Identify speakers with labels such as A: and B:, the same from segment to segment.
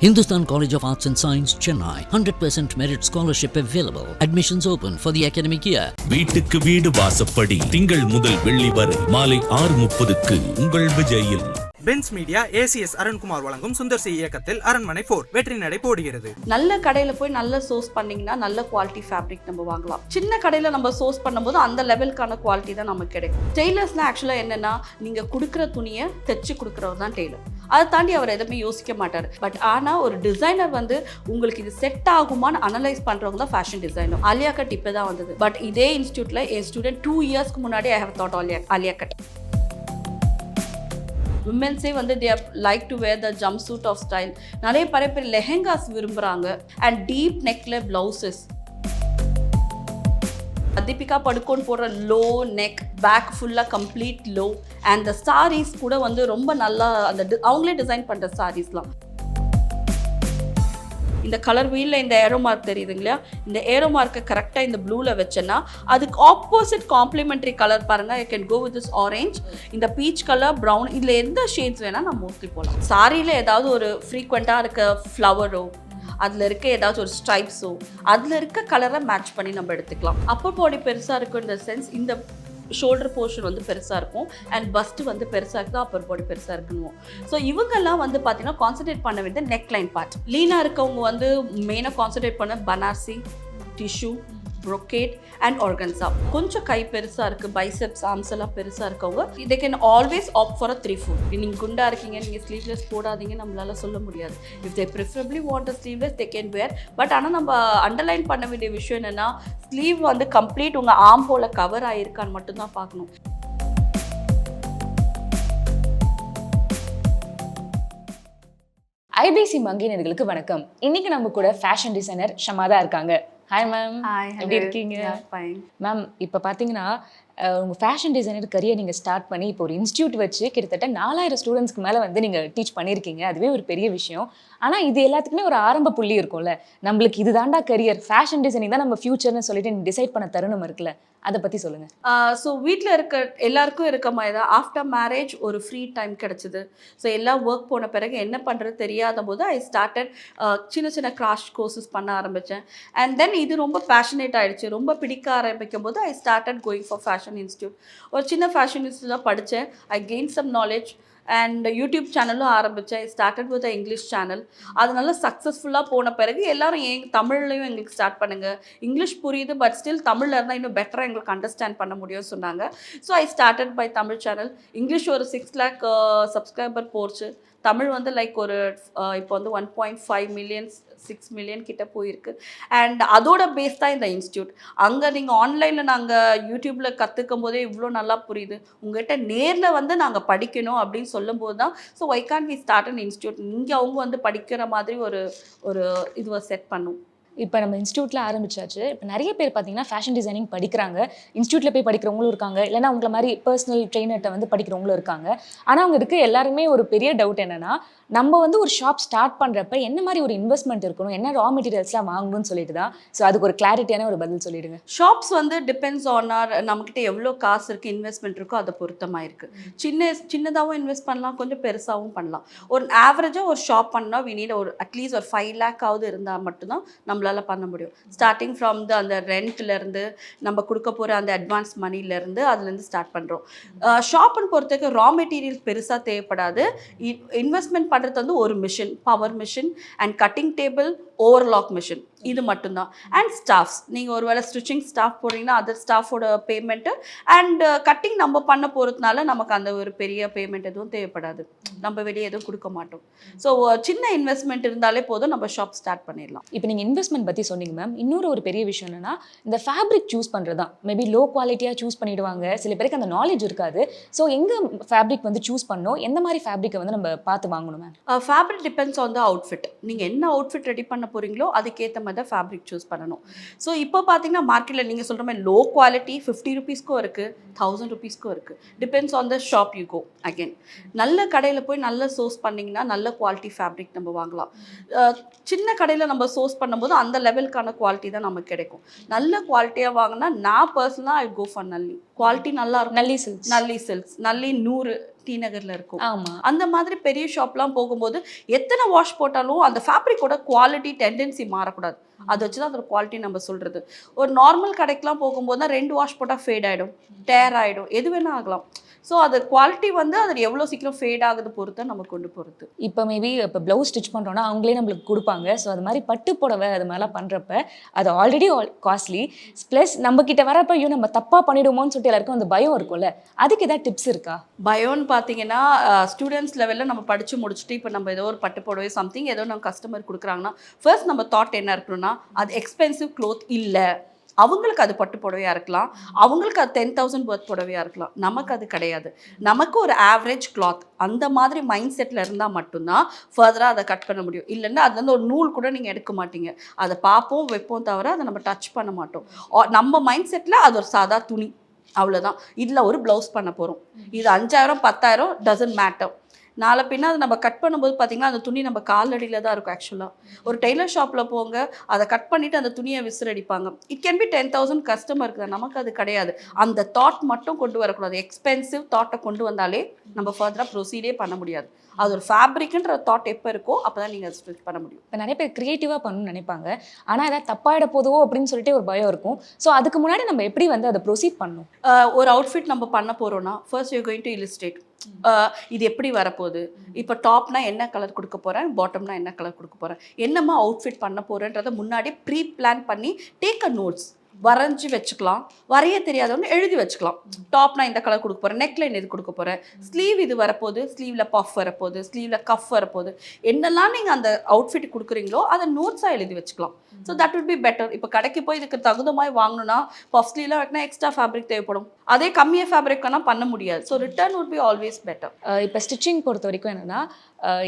A: Hindustan College of Arts and Science, Chennai. 100% merit scholarship available. Admissions open for the academic year.
B: வீட்டுக்கு வீடு வாசப்படி திங்கள் முதல் வெள்ளி வரை மாலை 6:30க்கு உங்கள் விஜயில்.
C: பென்ஸ் மீடியா ஏசிஎஸ் அருண்குமார் வழங்கும் சுந்தர் சி இயக்கத்தில் அரண்மனை 4 வெற்றி நடை போடுகிறது.
D: நல்ல கடையில போய் நல்ல சோர்ஸ் பண்ணீங்கன்னா நல்ல குவாலிட்டி ஃபேப்ரிக் நம்ம வாங்கலாம். சின்ன கடையில நம்ம சோர்ஸ் பண்ணும்போது அந்த லெவலுக்கான குவாலிட்டி தான் நமக்கு கிடைக்கும். டெய்லர்ஸ்னா ஆக்சுவலா என்னன்னா நீங்க கொடுக்குற துணியை தைச்சு கொடுக்குறவர் தான் டெய்லர். அதை தாண்டி அவர் எதுவுமே யோசிக்க மாட்டார். பட் ஆனால் ஒரு டிசைனர் வந்து உங்களுக்கு இது செட் ஆகுமான்னு அனலைஸ் பண்ணுறவங்க தான் ஃபேஷன் டிசைனர். ஆலியா கட் இப்போ தான் வந்தது. பட் இதே இன்ஸ்டியூட்டில் என் ஸ்டூடெண்ட் 2 இயர்ஸ்க்கு முன்னாடி I have thought Alia cut. விமென்ஸே வந்து they like to wear the jump suit of style. நிறைய பேர் லெஹெங்காஸ் விரும்புகிறாங்க அண்ட் டீப் நெக்ல பிளவுசஸ். தீபிகா படுகோன் போடுற லோ நெக், பேக் ஃபுல்லாக complete low and the saris கூட வந்து ரொம்ப நல்லா அந்த அவங்களே டிசைன் பண்ணுற சாரீஸ்லாம். இந்த கலர் வீலில் இந்த ஏரோ மார்க் தெரியுதுங்களா? இந்த ஏரோ மார்க்கை கரெக்டாக இந்த ப்ளூவில் வச்சேன்னா அதுக்கு ஆப்போசிட் காம்ப்ளிமெண்ட்ரி கலர் பாருங்கள். I can go with this orange, இந்த பீச் கலர், ப்ரௌன், இதில் எந்த ஷேட்ஸ் வேணால் நான் மோஸ்ட்லி போகலாம். சாரியில் ஏதாவது ஒரு ஃப்ரீக்வெண்ட்டாக இருக்க ஃப்ளவரோ அதில் இருக்க ஏதாச்சும் ஒரு ஸ்ட்ரைப்ஸோ அதில் இருக்க கலரை மேட்ச் பண்ணி நம்ம எடுத்துக்கலாம். அப்பர் பாடி பெருசாக இருக்கும் இந்த சென்ஸ், இந்த ஷோல்டர் போர்ஷன் வந்து பெருசாக இருக்கும் அண்ட் பஸ்ட்டு வந்து பெருசாக இருக்குது, அப்பர் பாடி பெருசாக இருக்கணும். ஸோ இவங்கெல்லாம் வந்து பார்த்தீங்கன்னா கான்சன்ட்ரேட் பண்ண வேண்டிய நெக் லைன் பார்ட். லீனாக இருக்கவங்க வந்து மெயினாக கான்சன்ட்ரேட் பண்ண Banarasi, tissue, brocade and organza. கொஞ்சம் கை பெருசாக இருக்குது, பைசெப்ஸ், ஆர்ம்ஸ் எல்லாம் பெருசாக இருக்கவங்க they can always opt for a 3/4. நீங்கள் குண்டா இருக்கீங்க, நீங்கள் ஸ்லீவ்லெஸ் போடாதீங்க நம்மளால சொல்ல முடியாது. if they preferably want a sleeveless they can wear. But ஆனால் நம்ம அண்டர்லைன் பண்ண வேண்டிய விஷயம் என்னென்னா ஸ்லீவ் வந்து கம்ப்ளீட் உங்கள் ஆர்ம் ஹோல கவர் ஆகிருக்கான்னு மட்டும்தான் பார்க்கணும்.
E: ஐபிசி மங்கினர்களுக்கு வணக்கம். இன்னைக்கு நம்ம கூட ஃபேஷன் டிசைனர் ஷமாதா இருக்காங்க. ஹாய் மேம், எப்படி இருக்கீங்க? மேம், இப்போ பார்த்தீங்கன்னா உங்கள் ஃபேஷன் டிசைனர் கரியர் நீங்கள் ஸ்டார்ட் பண்ணி இப்போ ஒரு இன்ஸ்டியூட் வச்சு கிட்டத்தட்ட 4000 ஸ்டூடெண்ட்ஸ்க்கு மேலே வந்து நீங்கள் டீச் பண்ணியிருக்கீங்க. அதுவே ஒரு பெரிய விஷயம். ஆனால் இது எல்லாத்துக்குமே ஒரு ஆரம்ப புள்ளி இருக்கும்ல, நம்மளுக்கு இது தாண்டா கரியர், ஃபேஷன் டிசைனிங் தான் நம்ம ஃபியூச்சர்னு சொல்லிட்டு டிசைட் பண்ண தருணம் இருக்குல்ல, அதை பற்றி சொல்லுங்கள்.
D: ஸோ வீட்டில் இருக்க எல்லாருக்கும் இருக்க மாதிரி தான் ஆஃப்டர் மேரேஜ் ஒரு ஃப்ரீ டைம் கிடச்சிது. ஸோ எல்லாம் ஒர்க் போன பிறகு என்ன பண்ணுறது தெரியாத போது ஐ ஸ்டார்டட் சின்ன சின்ன கிராஷ் கோர்சஸ் பண்ண ஆரம்பித்தேன். அண்ட் தென் இது ரொம்ப பேஷனேட் ஆகிடுச்சு. ரொம்ப பிடிக்க ஆரம்பிக்கும் போது I started going for fashion institute. ஒரு சின்ன ஃபேஷன் இன்ஸ்டியூட்டில் படித்தேன். I gain some knowledge and YouTube சேனலும் ஆரம்பித்தேன். I started with English channel. அது நல்லா சக்ஸஸ்ஃபுல்லாக போன பிறகு எல்லோரும் தமிழ்லையும் எங்களுக்கு ஸ்டார்ட் பண்ணுங்கள், இங்கிலீஷ் புரியுது பட் ஸ்டில் தமிழில் இருந்தால் இன்னும் பெட்டராக எங்களுக்கு அண்டர்ஸ்டாண்ட் பண்ண முடியும்னு சொன்னாங்க. So I started by Tamil channel. English ஒரு 6 lakh சப்ஸ்கிரைபர் போச்சு. தமிழ் வந்து லைக் ஒரு இப்போ வந்து 1.5 million 6 million கிட்ட போயிருக்கு. அண்ட் அதோட பேஸ் தான் இந்த இன்ஸ்டியூட். அங்கே நீங்கள் ஆன்லைனில் நாங்கள் யூடியூப்பில் கற்றுக்கும் போதே இவ்வளோ நல்லா புரியுது. உங்கள்கிட்ட நேரில் வந்து நாங்கள் படிக்கணும் அப்படின்னு சொல்லும்போது தான் so why can't we start an institute, இங்கே அவங்க வந்து படிக்கிற மாதிரி ஒரு இதுவை செட் பண்ணும்.
E: இப்போ நம்ம இன்ஸ்டியூட்டில் ஆரம்பிச்சாச்சு. இப்போ நிறைய பேர் பார்த்தீங்கன்னா ஃபேஷன் டிசைனிங் படிக்கிறாங்க. இன்ஸ்டியூட்டில் போய் படிக்கிறவங்களும் இருக்காங்க, இல்லைனா உங்களை மாதிரி பர்சனல் ட்ரெயினர்கிட்ட வந்து படிக்கிறவங்களும் இருக்காங்க. ஆனால் அவங்க இருக்க எல்லாருமே ஒரு பெரிய டவுட் என்னென்னா, நம்ம வந்து ஒரு ஷாப் ஸ்டார்ட் பண்ணுறப்ப என்ன மாதிரி ஒரு இன்வெஸ்ட்மெண்ட் இருக்கணும், என்ன ரா மெட்டீரியல்ஸ்லாம் வாங்கணும்னு சொல்லிட்டு தான். ஸோ அதுக்கு ஒரு கிளாரிட்டியான ஒரு பதில் சொல்லிடுங்க.
D: ஷாப்ஸ் வந்து டிபெண்ட்ஸ் ஆன் நம்மக்கிட்ட எவ்வளோ காசு இருக்குது, இன்வெஸ்ட்மெண்ட் இருக்கோ அதை பொருத்தமாக இருக்குது. சின்னதாகவும் இன்வெஸ்ட் பண்ணலாம், கொஞ்சம் பெருசாகவும் பண்ணலாம். ஒரு ஆவரேஜாக ஒரு ஷாப் பண்ணால் வி நீட் ஒரு அட்லீஸ்ட் ஒரு 5 lakh இருந்தால் மட்டும்தான் நம்மளால் பண்ண முடியும். ஸ்டார்டிங் ஃப்ரம் அந்த ரெண்ட்லேருந்து நம்ம கொடுக்க போகிற அந்த அட்வான்ஸ் மணிலேருந்து அதுலேருந்து ஸ்டார்ட் பண்ணுறோம். ஷாப்புன்னு பொறுத்தவரைக்கும் ரா மெட்டீரியல் பெருசாக தேவைப்படாது. இன்வெஸ்ட்மெண்ட் பண்ணுறது வந்து ஒரு machine, power machine and cutting table, overlock machine, இது மட்டும்தான். அண்ட் ஸ்டாஃப்ஸ், நீங்கள் ஒரு வேளை ஸ்டிச்சிங் ஸ்டாஃப் போடுறீங்கன்னா அதர் ஸ்டாஃபோட பேமெண்ட்டு அண்ட் கட்டிங் நம்ம பண்ண போகிறதுனால நமக்கு அந்த ஒரு பெரிய பேமெண்ட் எதுவும் தேவைப்படாது, நம்ம வெளியே எதுவும் கொடுக்க மாட்டோம். ஸோ சின்ன இன்வெஸ்ட்மெண்ட் இருந்தாலே போதும், நம்ம ஷாப் ஸ்டார்ட் பண்ணிடலாம்.
E: இப்போ நீங்கள் இன்வெஸ்ட்மெண்ட் பற்றி சொன்னீங்க மேம். இன்னொரு ஒரு பெரிய விஷயம் என்னென்னா இந்த ஃபேப்ரிக் சூஸ் பண்ணுறது தான். மேபி லோ குவாலிட்டியாக சூஸ் பண்ணிவிடுவாங்க, சில பேருக்கு அந்த நாலேஜ் இருக்காது. ஸோ எங்கே ஃபேப்ரிக் வந்து சூஸ் பண்ணணும், எந்த மாதிரி ஃபேப்ரிக்கை வந்து நம்ம பார்த்து வாங்கணும் ma'am?
D: Fabric depends on the outfit. நீங்கள் என்ன அவுட்ஃபிட் ரெடி பண்ண போகிறீங்களோ அதுக்கேற்ற மாதிரி தான் ஃபேப்ரிக் சூஸ் பண்ணணும். ஸோ இப்போ பார்த்தீங்கன்னா மார்க்கெட்டில் நீங்கள் சொல்கிற மாதிரி லோ குவாலிட்டி 50 rupeesக்கும் இருக்குது, 1000 rupeesக்கும் இருக்குது. Depends on the shop you go. Again நல்ல கடையில் போய் நல்ல சோர்ஸ் பண்ணிங்கன்னா நல்ல குவாலிட்டி ஃபேப்ரிக் நம்ம வாங்கலாம். சின்ன கடையில் நம்ம சோர்ஸ் பண்ணும்போது அந்த லெவலுக்கான குவாலிட்டி தான் நமக்கு கிடைக்கும். நல்ல குவாலிட்டியாக வாங்கினா நான் பர்சனலாக ஐ கோ ஃபார் நல்லி. குவாலிட்டி நல்லா இருக்கும். நல்லி சில்க்ஸ், நல்லி 100 டி நகர்ல இருக்கும்.
E: ஆமா.
D: அந்த மாதிரி பெரிய ஷாப்லாம் போகும்போது எத்தனை வாஷ் போட்டாலும் அந்த ஃபேப்ரிக்கோட குவாலிட்டி டெண்டன்சி மாறக்கூடாது. அதை வச்சு தான் அதோட குவாலிட்டி நம்ம சொல்கிறது. ஒரு நார்மல் கடைக்கெலாம் போகும்போது தான் 2 வாஷ் போட்டால் ஃபேட் ஆகிடும், டேர் ஆகிடும், எது வேணால் ஆகலாம். ஸோ அது குவாலிட்டி வந்து அது எவ்வளோ சீக்கிரம் ஃபேட் ஆகுது பொறுத்து நம்ம கொண்டு போகிறது.
E: இப்போ மேபி இப்போ ப்ளவுஸ் ஸ்டிச் பண்ணுறோன்னா அவங்களே நம்மளுக்கு கொடுப்பாங்க. ஸோ அது மாதிரி பட்டு புடவை அது மாதிரிலாம் பண்ணுறப்ப அது ஆல்ரெடி காஸ்ட்லி, ப்ளஸ் நம்மக்கிட்ட வரப்போ ஐயோ நம்ம தப்பாக பண்ணிவிடுமோன்னு சொல்லிட்டு எல்லாருக்கும் அந்த பயம் இருக்கும்ல, அதுக்கு ஏதாவது டிப்ஸ் இருக்கா?
D: பயம்னு பார்த்தீங்கன்னா ஸ்டூடெண்ட்ஸ் லெவலில் நம்ம படித்து முடிச்சுட்டு இப்போ நம்ம ஏதோ ஒரு பட்டு புடவை சம்திங் ஏதோ நம்ம கஸ்டமர் கொடுக்குறாங்கன்னா ஃபர்ஸ்ட் நம்ம தாட் என்ன இருக்கணும்னா, அது எக்ஸ்பென்சிவ் க்ளோத் இல்லை, அவங்களுக்கு அது பட்டு புடவையாக இருக்கலாம், அவங்களுக்கு அது 10,000 பர்த் புடவையாக இருக்கலாம், நமக்கு அது கிடையாது. நமக்கு ஒரு ஆவரேஜ் கிளாத் அந்த மாதிரி மைண்ட் செட்டில் இருந்தால் மட்டும்தான் ஃபர்தராக அதை கட் பண்ண முடியும். இல்லைன்னா அதுலேருந்து ஒரு நூல் கூட நீங்கள் எடுக்க மாட்டீங்க. அதை பார்ப்போம் வைப்போம் தவிர அதை நம்ம டச் பண்ண மாட்டோம். நம்ம மைண்ட் செட்டில் அது ஒரு சாதா துணி, அவ்வளோதான். இதில் ஒரு ப்ளவுஸ் பண்ண போகிறோம், இது 5,000 10,000 டசன்ட் மேட்டர். நாளை பின்னா அதை நம்ம கட் பண்ணும்போது பார்த்திங்கன்னா அந்த துணி நம்ம காலடியில் தான் இருக்கும். ஆக்சுவலாக ஒரு டெய்லர் ஷாப்பில் போங்க, அதை கட் பண்ணிவிட்டு அந்த துணியை விசிறடிப்பாங்க. இட் கேன் பி 10,000 கஸ்டமருக்கு தான், நமக்கு அது கிடையாது. அந்த தாட் மட்டும் கொண்டு வரக்கூடாது. எக்ஸ்பென்சிவ் தாட்டை கொண்டு வந்தாலே நம்ம ஃபர்தராக ப்ரொசீடே பண்ண முடியாது. அது ஒரு ஃபேப்ரிக்ன்ற தாட் எப்போ இருக்கோ அப்போ தான் நீங்கள் அதை ஸ்டிச் பண்ண முடியும்.
E: இப்போ நிறைய பேர் க்ரியேட்டிவாக பண்ணணும்னு நினைப்பாங்க, ஆனால் ஏதாவது தப்பாயிட போதுவோ அப்படின்னு சொல்லிட்டு ஒரு பயம் இருக்கும். ஸோ அதுக்கு முன்னாடி நம்ம எப்படி வந்து அதை ப்ரொசீட் பண்ணணும்?
D: ஒரு அவுட்ஃபிட் நம்ம பண்ண போகிறோன்னா first you going to illustrate. இது எப்படி வரப்போகுது, இப்போ டாப்னா என்ன கலர் கொடுக்க போகிறேன், பாட்டம்னா என்ன கலர் கொடுக்க போகிறேன், என்னம்மா அவுட்ஃபிட் பண்ண போகிறேன்றதை முன்னாடி ப்ரீ பிளான் பண்ணி டேக் அ நோட்ஸ் வரைஞ்சி வச்சுக்கலாம். வரைய தெரியாதவங்க எழுதி வச்சுக்கலாம். டாப்னா இந்த கலர் கொடுக்க போகிறேன், நெக்லைன் இது கொடுக்க போகிறேன், ஸ்லீவ் இது வரப்போகுது, ஸ்லீவில் பஃப் வரப்போகுது, ஸ்லீவில் கஃப் வரப்போகுது, என்னெல்லாம் நீங்கள் அந்த அவுட்ஃபிட் கொடுக்குறீங்களோ அதை நோட்ஸாக எழுதி வச்சுக்கலாம். So that would be better. இப்போ கடைக்கு போய் இதுக்கு தகுந்தமாய் வாங்கணும்னா பஃப் ஸ்லீவ்லாம் வைக்கினா எக்ஸ்ட்ரா ஃபேப்ரிக் தேவைப்படும், அதே கம்மியாக ஃபேப்ரிக் வேணால் பண்ண முடியாது. So return would be always better.
E: இப்போ ஸ்டிச்சிங் பொறுத்த வரைக்கும் என்னென்னா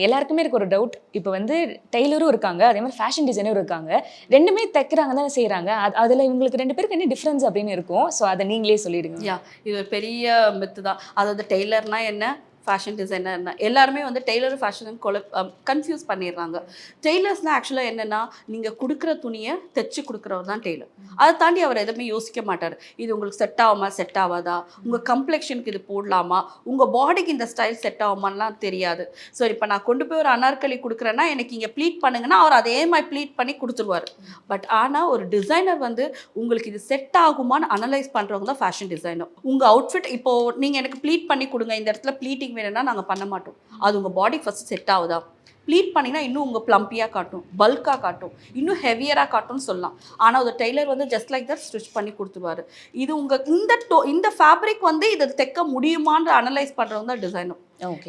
E: எல்லாருக்குமே இருக்க ஒரு டவுட், இப்போ வந்து டெய்லரும் இருக்காங்க, அதே மாதிரி ஃபேஷன் டிசைனரும் இருக்காங்க, ரெண்டுமே தைக்கிறாங்க தானே செய்கிறாங்க, அதில் இவங்களுக்கு 2 பேருக்கு என்ன டிஃப்ரென்ஸ் அப்படின்னு இருக்கும். ஸோ அதை நீங்களே சொல்லிடுங்க.
D: இது ஒரு பெரிய மித்து தான். அதாவது டெய்லர்னா என்ன, ஃபேஷன் டிசைனர்னா எல்லாருமே வந்து டெய்லர் ஃபேஷன் கன்ஃபியூஸ் பண்ணிடுறாங்க. டெய்லர்ஸ்னால் ஆக்சுவலாக என்னென்னா நீங்கள் கொடுக்குற துணியை தைச்சி கொடுக்குறவர் தான் டெய்லர். அதை தாண்டி அவர் எதுவுமே யோசிக்க மாட்டார். இது உங்களுக்கு செட் ஆகுமா, செட் ஆகாதா, உங்கள் கம்ப்ளெக்ஷனுக்கு இது போடலாமா, உங்கள் பாடிக்கு இந்த ஸ்டைல் செட் ஆகுமான்லாம் தெரியாது. ஸோ இப்போ நான் கொண்டு போய் ஒரு அனார்கலி கொடுக்குறேன்னா எனக்கு இங்கே ப்ளீட் பண்ணுங்கன்னா அவர் அதே மாதிரி ப்ளீட் பண்ணி கொடுத்துருவார். பட் ஆனால் ஒரு டிசைனர் வந்து உங்களுக்கு இது செட் ஆகுமான்னு அனலைஸ் பண்ணுறவங்க தான் ஃபேஷன் டிசைனர். உங்கள் அவுட்ஃபிட் இப்போது நீங்கள் எனக்கு ப்ளீட் பண்ணி கொடுங்க, இந்த இடத்துல ப்ளீட்டிங் வேணும்னா நாங்கள் பண்ண மாட்டோம். அது உங்கள் பாடி ஃபர்ஸ்ட் செட் ஆகுதா, ப்ளீட் பண்ணிங்கன்னா இன்னும் உங்கள் ப்ளம்பியாக காட்டும், பல்காக காட்டும், இன்னும் ஹெவியராக காட்டும்னு சொல்லலாம். ஆனால் ஒரு டெய்லர் வந்து ஜஸ்ட் லைக் தட் ஸ்டிச் பண்ணி கொடுத்துருவாரு. இது உங்கள் இந்த ஃபேப்ரிக் வந்து இதை தைக்க முடியுமான்னு அனலைஸ் பண்ணுறவங்க தான் டிசைனர்.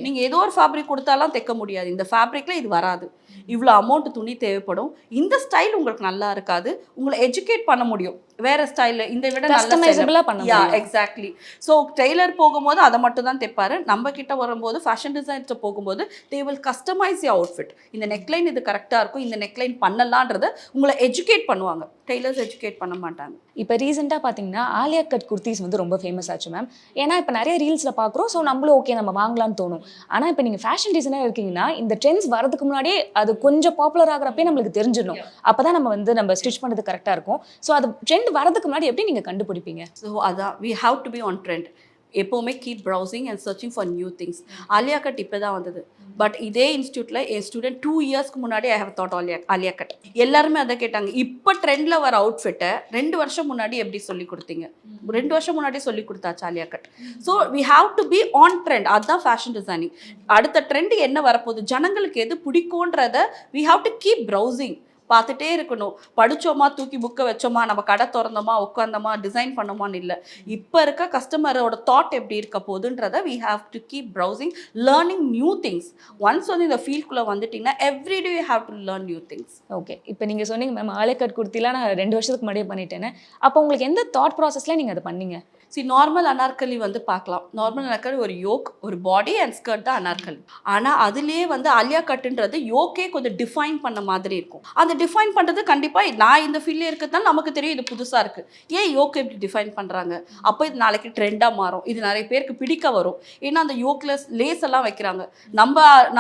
D: நீங்கள் ஏதோ ஒரு ஃபேப்ரிக் கொடுத்தாலாம் தைக்க முடியாது, இந்த ஃபேப்ரிக்கில் இது வராது, இவ்வளோ அமௌண்ட் துணி தேவைப்படும், இந்த ஸ்டைல் உங்களுக்கு நல்லா இருக்காது, உங்களை எஜுகேட் பண்ண முடியும் வேற ஸ்டைலில், இந்த விட
E: கஸ்டமைசபிளாக பண்ண முடியும்.
D: எக்ஸாக்ட்லி. ஸோ டெய்லர் போகும்போது அதை மட்டும் தான் தைப்பாரு. நம்ம கிட்ட வரும்போது ஃபேஷன் டிசைன்ஸ்ட்டு போகும்போது they will customise you outfit. இந்த நெக்லைன் இது கரெக்டாக இருக்கும், இந்த நெக்லைன் பண்ணலான்றதை உங்களை எஜுகேட் பண்ணுவாங்க. டெய்லர்ஸ் எஜுகேட் பண்ண மாட்டாங்க.
E: இப்போ ரீசெண்டாக பார்த்தீங்கன்னா ஆலியா கட் குர்த்திஸ் வந்து ரொம்ப ஃபேமஸ் ஆச்சு மேம். ஏன்னா இப்போ நிறைய ரீல்ஸில் பார்க்குறோம், ஸோ நம்மளும் ஓகே நம்ம வாங்கலாம்னு தோணும். ஆனால் இப்போ நீங்கள் ஃபேஷன் டிசைனர் இருக்கீங்கன்னா இந்த ட்ரெண்ட்ஸ் வரதுக்கு முன்னாடியே அது கொஞ்சம் பாப்புலர் ஆகிறப்பே நம்மளுக்கு தெரிஞ்சிடணும். அப்போ தான் நம்ம ஸ்டிச் பண்ணுறது கரெக்டாக இருக்கும். ஸோ அது ட்ரெண்ட் வரதுக்கு முன்னாடி எப்படி நீங்கள் கண்டுபிடிப்பீங்க?
D: ஸோ அதான் we have to be on trend. எப்போவுமே keep browsing and searching for new things. Alia cut இப்போ தான் வந்தது. பட் இதே இன்ஸ்டியூட்டில் என் ஸ்டூடெண்ட் 2 இயர்ஸ்க்கு முன்னாடி I have thought Alia cut. எல்லாருமே அதை கேட்டாங்க. இப்போ ட்ரெண்டில் வர அவுட்ஃபிட்டை 2 வருஷம் முன்னாடி எப்படி சொல்லி கொடுத்தீங்க? 2 வருஷம் முன்னாடி சொல்லி கொடுத்தாச்சு Alia cut. So we have to be on trend. அதுதான் ஃபேஷன் டிசைனிங். அடுத்த ட்ரெண்ட் என்ன வரப்போகுது, ஜனங்களுக்கு எது பிடிக்கும்ன்றத we have to keep browsing. பார்த்துட்டே இருக்கணும். படித்தோமா, தூக்கி புக்கை வச்சோமா, நம்ம கடை திறந்தோமா, உட்காந்தோமா, டிசைன் பண்ணோமான்னு இல்லை. இப்போ இருக்க கஸ்டமரோட தாட் எப்படி இருக்க போகுதுன்றதை we have to keep browsing, learning new things. Once வந்து இந்த ஃபீல்டுக்குள்ளே வந்துட்டிங்கன்னா every day you have to learn new things.
E: Okay, இப்போ நீங்கள் சொன்னீங்க மேம் ஆலியா கட் குர்த்திலாம் நான் 2 வருஷத்துக்கு முன்னாடியே பண்ணிட்டேன்னு. அப்போ உங்களுக்கு எந்த தாட் ப்ராசஸில் நீங்கள் அதை பண்ணீங்க?
D: நார்மல் அனார்கலி வந்து பார்க்கலாம். நார்மல் அனார்கலி ஒரு யோக், ஒரு பாடி அண்ட் ஸ்கர்ட் தான் அனார்கலி. ஆனால் அதுலேயே வந்து ஆலியா கட்டுன்றது யோக்கே கொஞ்சம் டிஃபைன் பண்ண மாதிரி இருக்கும். அந்த டிஃபைன் பண்ணுறது கண்டிப்பாக நான் இந்த ஃபீல்டில் இருக்கிறதுனால நமக்கு தெரியும் இது புதுசாக இருக்குது. ஏன் யோக் எப்படி டிஃபைன் பண்ணுறாங்க? அப்போ இது நாளைக்கு ட்ரெண்டாக மாறும், இது நிறைய பேருக்கு பிடிக்க வரும். ஏன்னா அந்த யோக்கில் லேஸ் எல்லாம் வைக்கிறாங்க.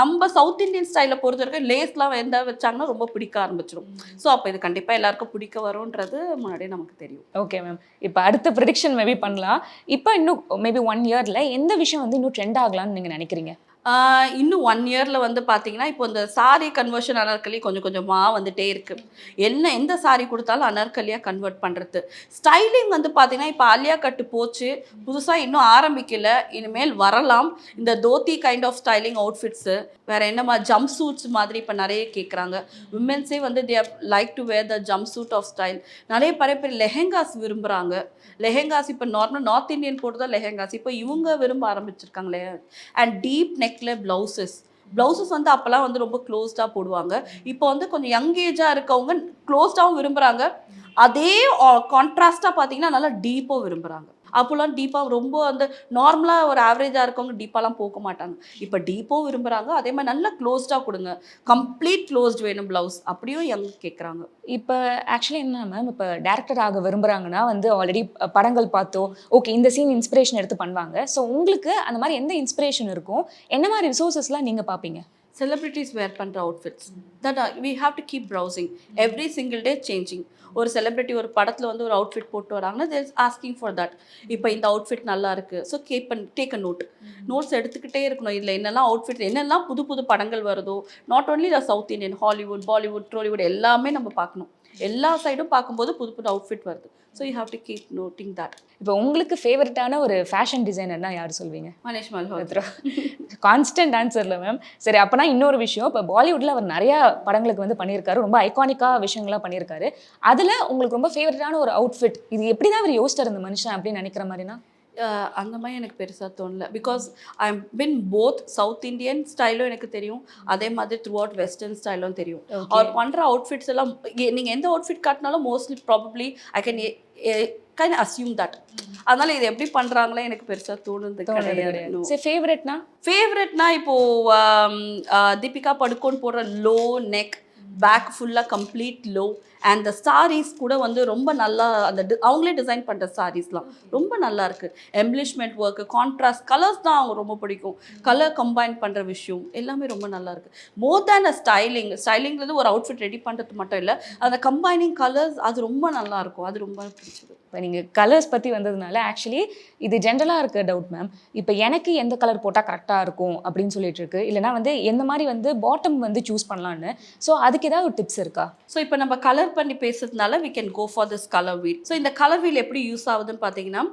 D: நம்ம சவுத் இந்தியன் ஸ்டைலில் பொறுத்த வரைக்கும் லேஸ்லாம் எந்த வச்சாங்கன்னா ரொம்ப பிடிக்க ஆரம்பிச்சிடும். ஸோ அப்போ இது கண்டிப்பாக எல்லாருக்கும் பிடிக்க வரும்ன்றது முன்னாடியே நமக்கு தெரியும்.
E: ஓகே மேம், இப்போ அடுத்த ப்ரெடிக்ஷன் மேபி பண்ணலாம். பண்ணலாம். இப்போ இன்னும் மேபி 1 இயர்ல எந்த விஷயம் வந்து இன்னும் ட்ரெண்ட் ஆகலாம்னு நீங்க நினைக்கிறீங்க?
D: இன்னும் 1 இயரில் வந்து பார்த்தீங்கன்னா, இப்போ இந்த சாரி கன்வர்ஷன் அனார்கலி கொஞ்சம் கொஞ்சமாக வந்துட்டே இருக்குது. எந்த சாரி கொடுத்தாலும் அனார்கலியாக கன்வெர்ட் பண்ணுறது. ஸ்டைலிங் வந்து பார்த்தீங்கன்னா, இப்போ ஆலியா கட்டு போச்சு, புதுசாக இன்னும் ஆரம்பிக்கல, இனிமேல் வரலாம். இந்த dhoti kind of styling outfits, வேறு என்னமா ஜம்ப் சூட்ஸ் மாதிரி இப்போ நிறைய கேட்குறாங்க. விமென்ஸே வந்து they like to wear the jump suit of style. நிறைய பேர் லெஹெங்காஸ் விரும்புகிறாங்க. லெஹெங்காஸ் இப்போ நார்த் இந்தியன் போட்டு தான் லெஹெங்காஸ் இப்போ இவங்க விரும்ப ஆரம்பிச்சிருக்காங்களே. அண்ட் டீப் நெக்ல ப்ளவுசஸ் வந்து அப்போல்லாம் வந்து ரொம்ப க்ளோஸ்டாக போடுவாங்க. இப்போ வந்து கொஞ்சம் யங் ஏஜாக இருக்கவங்க க்ளோஸ்டாகவும் விரும்புகிறாங்க. அதே கான்ட்ராஸ்டாக பார்த்தீங்கன்னா நல்லா டீப்பாக விரும்புகிறாங்க. அப்போல்லாம் டீப்பாக ரொம்ப அந்த நார்மலாக ஒரு ஆவரேஜாக இருக்கவங்க டீப்பாலாம் போக மாட்டாங்க. இப்போ டீப்பாகவும் விரும்புகிறாங்க. அதே மாதிரி நல்லா க்ளோஸ்டாக கொடுங்க, கம்ப்ளீட் க்ளோஸ்ட் வேணும் ப்ளவுஸ், அப்படியும் யங் கேட்குறாங்க.
E: இப்போ ஆக்சுவலி என்ன மேம், இப்போ டேரக்டர் ஆக விரும்புகிறாங்கன்னா வந்து ஆல்ரெடி படங்கள் பார்த்தோ ஓகே இந்த சீன் இன்ஸ்பிரேஷன் எடுத்து பண்ணுவாங்க. ஸோ உங்களுக்கு அந்த மாதிரி எந்த இன்ஸ்பிரேஷன் இருக்கும், என்ன மாதிரி ரிசோர்ஸஸ்லாம் நீங்கள் பார்ப்பீங்க?
D: செலிபிரிட்டிஸ் வேர் பண்ணுற outfits that we have to keep browsing every single day changing. ஒரு செலிபிரிட்டி ஒரு படத்தில் வந்து ஒரு அவுட்ஃபிட் போட்டு வராங்கன்னா தேர் ஆஸ்கிங் ஃபார் தட். இப்போ இந்த அவுட்ஃபிட் நல்லா இருக்குது, ஸோ டேக் அ நோட்ஸ் எடுத்துக்கிட்டே இருக்கணும். இதில் என்னெல்லாம் அவுட்ஃபிட், என்னெல்லாம் புது புது படங்கள் வருதோ, not only the south Indian, Hollywood, Bollywood, Tollywood எல்லாமே நம்ம பார்க்கணும். எல்லா சைடும் பார்க்கும்போது புது புது அவுட்ஃபிட் வருது. So you have to keep noting that.
E: இப்போ உங்களுக்கு ஃபேவரட்டான ஒரு ஃபேஷன் டிசைனர்னா யார் சொல்வீங்க?
D: மனிஷ் மல்ஹோத்ரா.
E: கான்ஸ்டன்ட் ஆன்சர்ல மேம். சரி, அப்போனா இன்னொரு விஷயம், இப்போ பாலிவுட்டில் அவர் நிறையா படங்களுக்கு வந்து பண்ணியிருக்காரு, ரொம்ப ஐகானிக்காக விஷயங்கள்லாம் பண்ணியிருக்காரு. அதில் உங்களுக்கு ரொம்ப ஃபேவரட்டான ஒரு அவுட்ஃபிட், இது எப்படி தான் அவர் யோசிச்சார் இந்த மனுஷன் அப்படின்னு நினைக்கிற மாதிரினா?
D: அந்த மாதிரி எனக்கு பெருசாக தோணல. Because I been both south Indian ஸ்டைலும் எனக்கு தெரியும், அதே மாதிரி த்ரூ அவுட் வெஸ்டர்ன் ஸ்டைலும் தெரியும். அவர் பண்ணுற அவுட்ஃபிட்ஸ் எல்லாம் நீங்கள் எந்த அவுட்ஃபிட் காட்டினாலும் mostly probably I can assume that. அதனால இது எப்படி பண்ணுறாங்களே எனக்கு பெருசாக தோணுது கிடையாது. ஃபேவரட்னா இப்போது தீபிகா படுகோன் போடுற லோ நெக், பேக் ஃபுல்லாக complete low, and the saris கூட வந்து ரொம்ப நல்லா அந்த அவங்களே டிசைன் பண்ணுற சாரீஸ்லாம் ரொம்ப நல்லா இருக்குது. எம்ப்ளிஷ்மெண்ட் ஒர்க்கு, கான்ட்ராஸ்ட் கலர்ஸ் தான் அவங்க ரொம்ப பிடிக்கும். கலர் கம்பைன் பண்ணுற விஷயம் எல்லாமே ரொம்ப நல்லா இருக்குது. மோர் தேன் அ ஸ்டைலிங்கிறது ஒரு அவுட்ஃபிட் ரெடி பண்ணுறது மட்டும் இல்லை, அந்த கம்பைனிங் கலர்ஸ் அது ரொம்ப நல்லாயிருக்கும். அது ரொம்ப பிடிச்சது.
E: இப்போ நீங்கள் கலர்ஸ் பற்றி வந்ததுனால ஆக்சுவலி இது ஜென்ரலாக இருக்க டவுட் மேம். இப்போ எனக்கு எந்த கலர் போட்டால் கரெக்டாக இருக்கும் அப்படின்னு சொல்லிட்டு இருக்கு, இல்லைனா வந்து எந்த மாதிரி வந்து பாட்டம் வந்து சூஸ் பண்ணலான்னு. ஸோ அதுக்கு ஏதாவது ஒரு டிப்ஸ் இருக்கா?
D: ஸோ இப்போ நம்ம கலர் பண்ணி பேசுறதுனால we can go for this color wheel. So இந்த கலர் வீல் எப்படி யூஸ் ஆகுதுன்னு பார்த்தீங்கன்னா,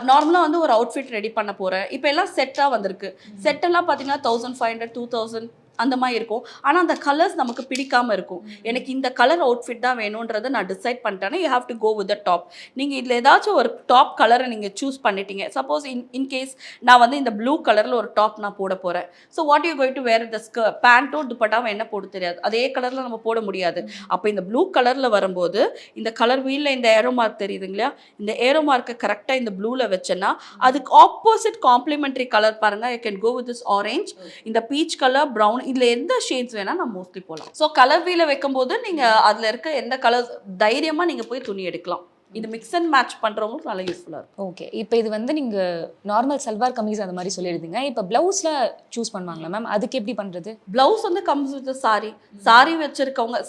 D: நார்மலாக வந்து ஒரு அவுட்ஃபிட் ரெடி பண்ண போகிறேன். இப்போ எல்லாம் செட்டாக வந்திருக்கு. செட்டெல்லாம் பார்த்தீங்கன்னா 1500 2000 அந்த மாதிரி இருக்கும். ஆனால் அந்த கலர்ஸ் நமக்கு பிடிக்காமல் இருக்கும். எனக்கு இந்த கலர் அவுட்ஃபிட் தான் வேணுன்றதை நான் டிசைட் பண்ணிட்டேன்னா you have to go with the top. நீங்கள் இதில் ஏதாச்சும் ஒரு டாப் கலரை நீங்கள் சூஸ் பண்ணிட்டீங்க. சப்போஸ் இன்கேஸ் நான் வந்து இந்த ப்ளூ கலரில் ஒரு டாப் நான் போட போகிறேன். So what you going to wear the பேண்ட்டோ துப்பட்டாவும் என்ன போட தெரியாது, அதே கலரில் நம்ம போட முடியாது. அப்போ இந்த ப்ளூ கலரில் வரும்போது இந்த கலர் வீலில் இந்த ஏரோ மார்க் தெரியுதுங்களா, இந்த ஏரோ மார்க்கை கரெக்டாக இந்த ப்ளூவில் வச்சேன்னா அதுக்கு ஆப்போசிட் காம்ப்ளிமெண்ட்ரி கலர் பாருங்கள். I can go with this orange, இந்த பீச் கலர், ப்ரௌன், இதில் எந்த ஷேட்ஸ் வேணால் நான் மோஸ்ட்லி போகலாம். ஸோ கலர் வீல வைக்கும்போது நீங்கள் அதில் இருக்க எந்த கலர் தைரியமாக நீங்கள் போய் துணி எடுக்கலாம். இது மிக்ஸ் அண்ட் மேட்ச் பண்ணுறவங்களுக்கு நல்லா யூஸ்ஃபுல்லாக இருக்கும்.
E: ஓகே, இப்போ இது வந்து நீங்கள் நார்மல் சல்வார் கமீஸ் அந்த மாதிரி சொல்லிடுறீங்க. இப்போ ப்ளவுஸில் சூஸ் பண்ணுவாங்களா மேம், அதுக்கு எப்படி பண்ணுறது?
D: ப்ளவுஸ் வந்து கம்ஸ் வித் சாரி வச்சுருக்கவங்க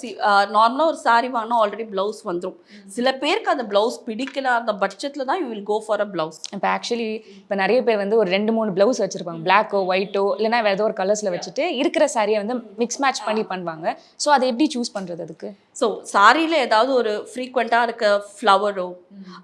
D: நார்மலாக ஒரு சாரி வாங்கினா ஆல்ரெடி ப்ளவுஸ் வந்துடும். சில பேருக்கு அந்த ப்ளவுஸ் பிடிக்கல, அந்த பட்ஜெட்டில் தான் you will go for a blouse.
E: இப்போ ஆக்சுவலி இப்போ நிறைய பேர் வந்து ஒரு 2-3 ப்ளவுஸ் வச்சுருப்பாங்க, பிளாக்கோ ஒயிட்டோ இல்லைனா வேறு ஏதோ ஒரு கலர்ஸில் வச்சுட்டு இருக்கிற சாரியை வந்து மிக்ஸ் மேட்ச் பண்ணி பண்ணுவாங்க. ஸோ அதை எப்படி சூஸ் பண்ணுறது அதுக்கு?
D: ஸோ சாரியில் ஏதாவது ஒரு ஃப்ரீக்வெண்ட்டாக இருக்க ஃப்ளவரோ,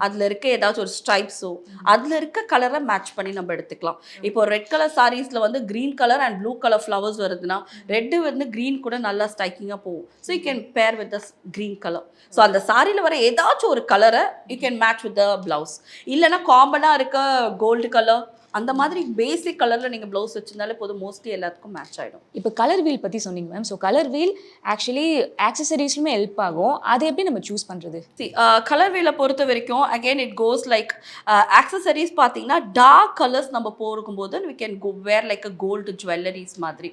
D: அதில் இருக்க ஏதாச்சும் ஒரு ஸ்ட்ரைப்ஸோ, அதில் இருக்க கலரை மேட்ச் பண்ணி நம்ம எடுத்துக்கலாம். இப்போ ரெட் கலர் சாரீஸில் வந்து green colour and blue colour flowers வருதுன்னா ரெட்டு வந்து க்ரீன் கூட நல்லா ஸ்ட்ரைக்கிங்காக போகும். So you can bear with the green colour. So அந்த சாரியில் வர ஏதாச்சும் ஒரு கலரை you can match with the blouse. இல்லைனா காமனாக இருக்க கோல்டு கலர் அந்த மாதிரி பேசிக் கலரில் நீங்கள் ப்ளவுஸ் வச்சுருந்தாலே போதும், மோஸ்ட்லி எல்லாத்துக்கும் மேட்ச் ஆகிடும்.
E: இப்போ கலர் வீல் பற்றி சொன்னீங்க ma'am. So colour wheel actually ஆக்சசரிஸ்லுமே ஹெல்ப் ஆகும், அதை எப்படி நம்ம சூஸ் பண்ணுறது?
D: கலர் வீலை பொறுத்த வரைக்கும் again it goes like accessories பார்த்தீங்கன்னா டார்க் கலர்ஸ் நம்ம போகும்போது we can go wear like a gold jewelries மாதிரி.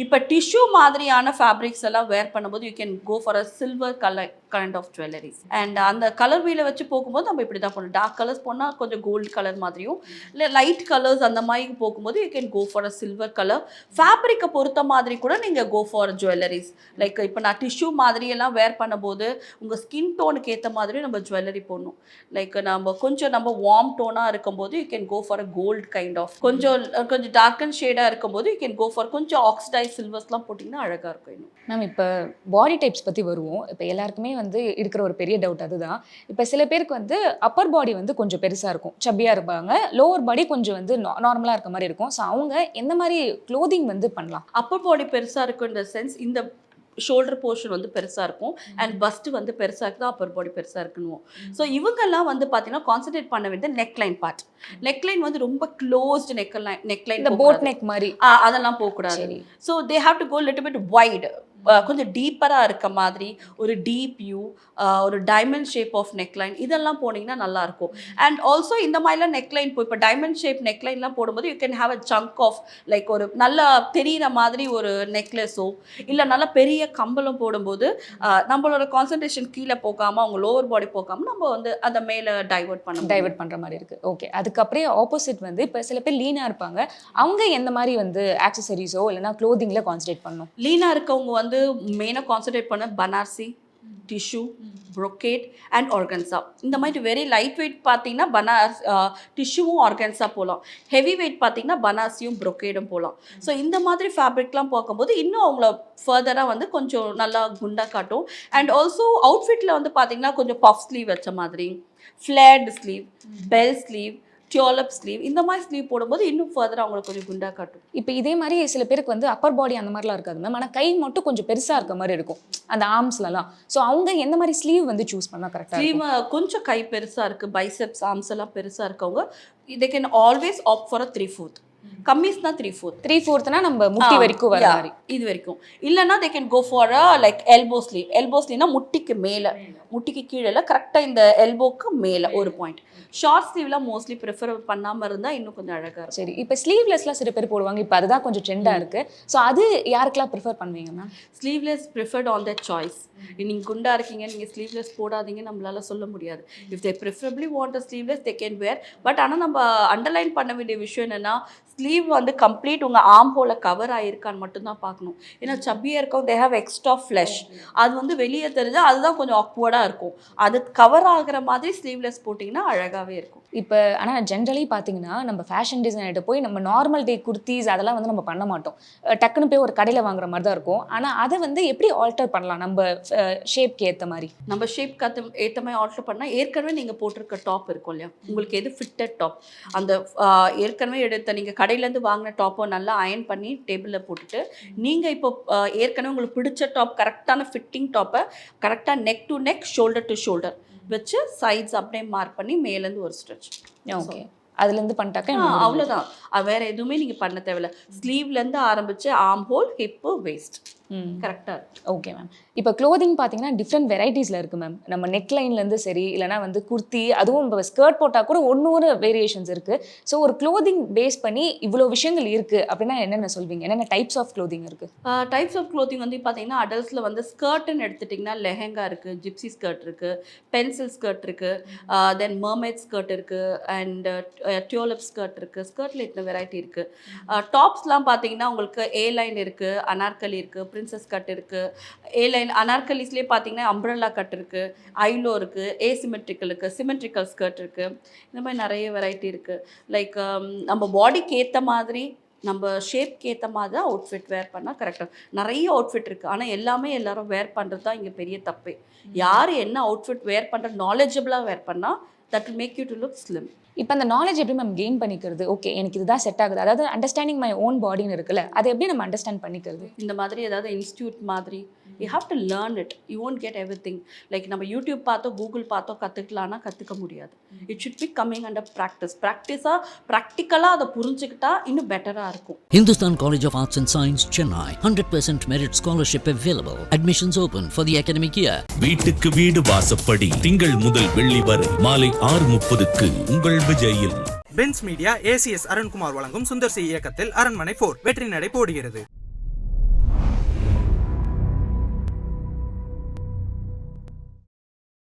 D: இப்போ டிஷ்யூ மாதிரியான ஃபேப்ரிக்ஸ் எல்லாம் வேர் பண்ணும்போது you can go for a silver colour kind of jewelleries. And அந்த கலர் வீலை வச்சு போகும்போது நம்ம இப்படி தான் போகணும். டார்க் கலர்ஸ் போனால் கொஞ்சம் கோல்டு கலர் மாதிரியும், இல்லை லைட் கலர்ஸ் அந்த மாதிரி போகும்போது you can go for a silver colour. ஃபேப்ரிக்கை பொறுத்த மாதிரி கூட நீங்கள் கோ ஃபார் ஜுவல்லரிஸ். லைக் இப்போ நான் டிஷ்யூ மாதிரி எல்லாம் வேர் பண்ணும்போது உங்கள் ஸ்கின் டோனுக்கு ஏற்ற மாதிரி நம்ம ஜுவல்லரி போடணும். லைக் நம்ம வார்ம் டோனாக இருக்கும்போது you can go for a gold kind of. கொஞ்சம் டார்க் அண்ட் ஷேடாக இருக்கும்போது யூ கேன் கோ ஃபார் கொஞ்சம் ஆக்சிடைஸ் சில்வர்ஸ்லாம் போட்டிங்கன்னா அழகாக இருக்கும் இன்னும்.
E: மேம் இப்போ பாடி டைப்ஸ் பற்றி வருவோம். இப்போ எல்லாருக்குமே வந்து இருக்கிற ஒரு பெரிய டவுட் அதுதான். இப்போ சில பேருக்கு வந்து அப்பர் பாடி வந்து கொஞ்சம் பெருசாக இருக்கும், சப்பியாக இருப்பாங்க, லோவர் பாடி கொஞ்சம் வந்து நார்மலாக இருக்க மாதிரி இருக்கும். ஸோ அவங்க எந்த மாதிரி க்ளோதிங் வந்து பண்ணலாம்?
D: அப்பர் பாடி பெருசாக இருக்குன்ற சென்ஸ் இந்த ஷோல்டர் போர்ஷன் வந்து பெருசாக இருக்கும் அண்ட் பஸ்ட் வந்து பெருசாக இருக்குது, அப்பர் பாடி பெருசாக இருக்கணும். ஸோ இவங்கெல்லாம் வந்து பார்த்தீங்கன்னா கான்சன்ட்ரேட் பண்ண வேண்டியது நெக்லைன் பார்ட். நெக்லைன் வந்து ரொம்ப க்ளோஸ்டு நெக்லைன்,
E: இந்த போட் நெக் மாதிரி
D: அதெல்லாம் போகக்கூடாது. So they have to go little bit wide, கொஞ்சம் டீப்பராக இருக்க மாதிரி ஒரு டீப் யூ, ஒரு டைமண்ட் ஷேப் ஆஃப் நெக்லைன் இதெல்லாம் போனீங்கன்னா நல்லாயிருக்கும். அண்ட் ஆல்சோ இந்த மாதிரிலாம் நெக்லைன் இப்போ டைமண்ட் ஷேப் நெக்லைன்லாம் போடும்போது you can have a chunk of like ஒரு நல்லா தெரிகிற மாதிரி ஒரு நெக்லஸோ இல்லை நல்லா பெரிய கம்பளம் போடும்போது நம்மளோட கான்சன்ட்ரேஷன் கீழே போகாமல் அவங்க லோவர் பாடி போகாமல் நம்ம வந்து அதை மேலே டைவர்ட்
E: பண்ணுற மாதிரி இருக்குது. ஓகே, அதுக்கப்புறம் ஆப்போசிட் வந்து இப்போ சில பேர் லீனாக இருப்பாங்க, அவங்க எந்த மாதிரி வந்து ஆக்சசரிஸோ இல்லைனா க்ளோதிங்கில் கான்சன்ட்ரேட் பண்ணணும்?
D: லீனாக இருக்கவங்க வந்து மெயினாக கான்சன்ட்ரேட் பண்ண Banarasi, tissue, brocade and organza. இந்த மாதிரி வெரி லைட் வெயிட் பார்த்தீங்கன்னா டிஷ்யூவும் ஆர்கன்ஸா போகலாம். ஹெவி வெயிட் பார்த்தீங்கன்னா பனாரசியும் brocade-ம் போகலாம். ஸோ இந்த மாதிரி ஃபேப்ரிக்லாம் பார்க்கும்போது இன்னும் அவங்கள ஃபர்தராக வந்து கொஞ்சம் நல்லா குண்டாக காட்டும். அண்ட் ஆல்சோ அவுட்ஃபிட்டில் வந்து பார்த்தீங்கன்னா கொஞ்சம் பஃப் ஸ்லீவ் வச்ச மாதிரி, flared sleeve, bell sleeve, tulip sleeve இந்த மாதிரி ஸ்லீவ் போடும்போது இன்னும் ஃபர்தராக அவங்களுக்கு கொஞ்சம் குண்டாக காட்டும்.
E: இப்போ இதே மாதிரி சில பேருக்கு வந்து அப்பர் பாடி அந்த மாதிரிலாம் இருக்காது மேம், ஆனால் கை மட்டும் கொஞ்சம் பெருசாக இருக்க மாதிரி இருக்கும் அந்த ஆர்ம்ஸ்லலாம். ஸோ அவங்க எந்த மாதிரி ஸ்லீவ் வந்து சூஸ் பண்ணால் கரெக்டாக?
D: ஸ்லீவ் கொஞ்சம் கை பெருசாக இருக்குது, பைசெப்ஸ் ஆர்ம்ஸ் எல்லாம் பெருசாக இருக்கவங்க they can always opt for a 3/4. கம்மிஸ்னா 3/4 நம்ம முட்டி வரைக்கும் வர மாதிரி இது வரைக்கும். இல்லைன்னா they can go for a like elbow sleeve. elbow sleeve-னா முட்டிக்கு மேலே, முட்டிக்கு கீழே கரெக்டாக இந்த எல்போக்கு மேலே ஒரு பாயிண்ட். ஷார்ட் ஸ்லீவ்லாம் மோஸ்ட்லி ப்ரிஃபர் பண்ணாமல் இருந்தால் இன்னும் கொஞ்சம் அழகாக இருக்கும்.
E: சரி, இப்போ ஸ்லீவ்லெஸ்லாம் சில பேர் போடுவாங்க, இப்போ அதுதான் கொஞ்சம் ட்ரெண்டாக இருக்குது. ஸோ அது யாருக்கெல்லாம் ப்ரிஃபர் பண்ணுவீங்க ma'am?
D: Sleeveless preferred on that choice. நீங்கள் குண்டாக இருக்கீங்க, நீங்கள் ஸ்லீவ்லெஸ் போடாதீங்க நம்மளால சொல்ல முடியாது. If they preferably want a sleeveless they can wear. But ஆனால் நம்ம அண்டர்லைன் பண்ண வேண்டிய விஷயம் என்னென்னா ஸ்லீவ் வந்து கம்ப்ளீட் உங்கள் ஆர்ம் ஹோல கவர் ஆகிருக்கான்னு மட்டும்தான் பார்க்கணும். ஏன்னா சப்பியாக இருக்கவங்க தே ஹேவ் எக்ஸ்ட்ரா ஃப்ளஷ், அது வந்து வெளியே தெரிஞ்சால் அதுதான் கொஞ்சம் ஆக்வர்டாக இருக்கும். அது கவர் ஆகிற மாதிரி ஸ்லீவ்லெஸ் போட்டிங்கன்னா அழகாகவே இருக்கும்.
E: இப்போ ஆனால் ஜென்ரலி பார்த்தீங்கன்னா நம்ம ஃபேஷன் டிசைனர்கிட்ட போய் நம்ம நார்மல் டே குர்த்திஸ் அதெல்லாம் வந்து நம்ம பண்ண மாட்டோம், டக்குன்னு போய் ஒரு கடையில் வாங்குற மாதிரி தான் இருக்கும். ஆனால் அதை வந்து எப்படி ஆல்டர் பண்ணலாம் நம்ம ஷேப்க்கு ஏற்ற மாதிரி?
D: நம்ம ஷேப்க்கு ஏற்ற மாதிரி ஆல்டர் பண்ணால் ஏற்கனவே நீங்கள் போட்டிருக்க டாப் இருக்கும் இல்லையா, உங்களுக்கு எது ஃபிட்டட் டாப், அந்த ஏற்கனவே எடுத்த நீங்கள் கடையிலேருந்து வாங்கின டாப்பை நல்லா அயன் பண்ணி டேபிளில் போட்டுட்டு நீங்கள் இப்போ ஏற்கனவே உங்களுக்கு பிடிச்ச டாப் கரெக்டான ஃபிட்டிங் டாப்பை கரெக்டாக neck to neck, shoulder to shoulder வச்சு சைட்ஸ் அப்படியே மார்க் பண்ணி மேலேருந்து ஒரு ஸ்ட்ரெச்.
E: ஓகே, அதுலேருந்து பண்ணிட்டாக்க
D: அவ்வளோதான். வேற எதுவுமே நீங்கள் பண்ண தேவையில்லை. ஸ்லீவ்லேருந்து ஆரம்பித்து ஆர்ம் ஹோல், ஹிப்பு, வேஸ்ட் கரெக்டாக.
E: ஓகே மேம், இப்போ க்ளோதிங் பார்த்தீங்கன்னா டிஃப்ரெண்ட் வெரைட்டிஸில் இருக்குது மேம். நம்ம நெக்லைன்லேருந்து சரி, இல்லைனா வந்து குர்த்தி, அதுவும் இப்போ ஸ்கர்ட் போட்டால் கூட ஒன்று வேரியேஷன்ஸ் இருக்குது. ஸோ ஒரு க்ளோதிங் பேஸ் பண்ணி இவ்வளோ விஷயங்கள் இருக்குது அப்படின்னா என்னென்ன சொல்வீங்க? என்னென்ன டைப்ஸ் ஆஃப் க்ளோதிங் இருக்குது?
D: டைப்ஸ் ஆஃப் க்ளோதிங் வந்து பார்த்தீங்கன்னா அடல்ட்ஸில் வந்து ஸ்கர்ட்டுன்னு எடுத்துட்டிங்கன்னா லெஹெங்கா இருக்குது, ஜிப்சி ஸ்கர்ட் இருக்குது, பென்சில் ஸ்கர்ட் இருக்குது, தென் மர்மைட் ஸ்கர்ட் இருக்குது, அண்ட் டியூலப் ஸ்கர்ட் இருக்குது. ஸ்கர்ட்டில் இத்தனை வெரைட்டி இருக்குது. டாப்ஸ்லாம் பார்த்தீங்கன்னா உங்களுக்கு ஏ லைன் இருக்குது, அனார்கலி இருக்குது, பிரின்சஸ் கட் இருக்குது. ஏ லைன் அனார்கலிஸ்லேயே பார்த்தீங்கன்னா அம்ப்ரெல்லா கட் இருக்குது, ஐலோ இருக்குது, ஏசிமெட்ரிக்கல் இருக்குது, சிமெட்ரிக்கல் ஸ்கர்ட் இருக்குது. இந்த மாதிரி நிறைய வெரைட்டி இருக்குது. லைக் நம்ம பாடிக்கு ஏற்ற மாதிரி, நம்ம ஷேப்க்கு ஏற்ற மாதிரி தான் அவுட்ஃபிட் வேர் பண்ணால் கரெக்டாக. நிறைய அவுட்ஃபிட் இருக்குது, ஆனால் எல்லாமே எல்லாரும் வேர் பண்ணுறது தான் இங்கே பெரிய தப்பு. யார் என்ன அவுட்ஃபிட் வேர் பண்ணுற நாலேஜபிளாக வேர் பண்ணால் that will make you to look slim.
E: இப்போ அந்த நாலேஜ் எப்படி மேம் கெயின் பண்ணிக்கிறது? ஓகே, எனக்கு இதுதான் செட் ஆகுது, அதாவது அண்டர்ஸ்டாண்டிங் மை ஓன் பாடின்னு இருக்குல்ல, அதை எப்படி நம்ம அண்டர்ஸ்டாண்ட் பண்ணிக்கிறது?
D: இந்த மாதிரி ஏதாவது இன்ஸ்டியூட் மாதிரி you have to learn it. You won't get everything. Like நம்ம யூடியூப் பார்த்தோ கூகுள் பார்த்தோ கற்றுக்கலான்னா கற்றுக்க முடியாது. It should be coming under ப்ராக்டிக்கலாக அதை புரிஞ்சுக்கிட்டா இன்னும் பெட்டராக இருக்கும்.
A: Hindustan College of Arts and Science, Chennai. 100% merit scholarship available. Admissions open for the academic year.
B: வீட்டுக்கு வீடு வாசப்படி திங்கள் முதல் வெள்ளி வரை மாலை 6:30க்கு உங்கள் விஜயில்.
C: பென்ஸ் மீடியா ஏசிஎஸ் அருண்குமார் வழங்கும் சுந்தர் சி இயக்கத்தில் அரண்மனை 4 வெற்றி நடை போடுகிறது.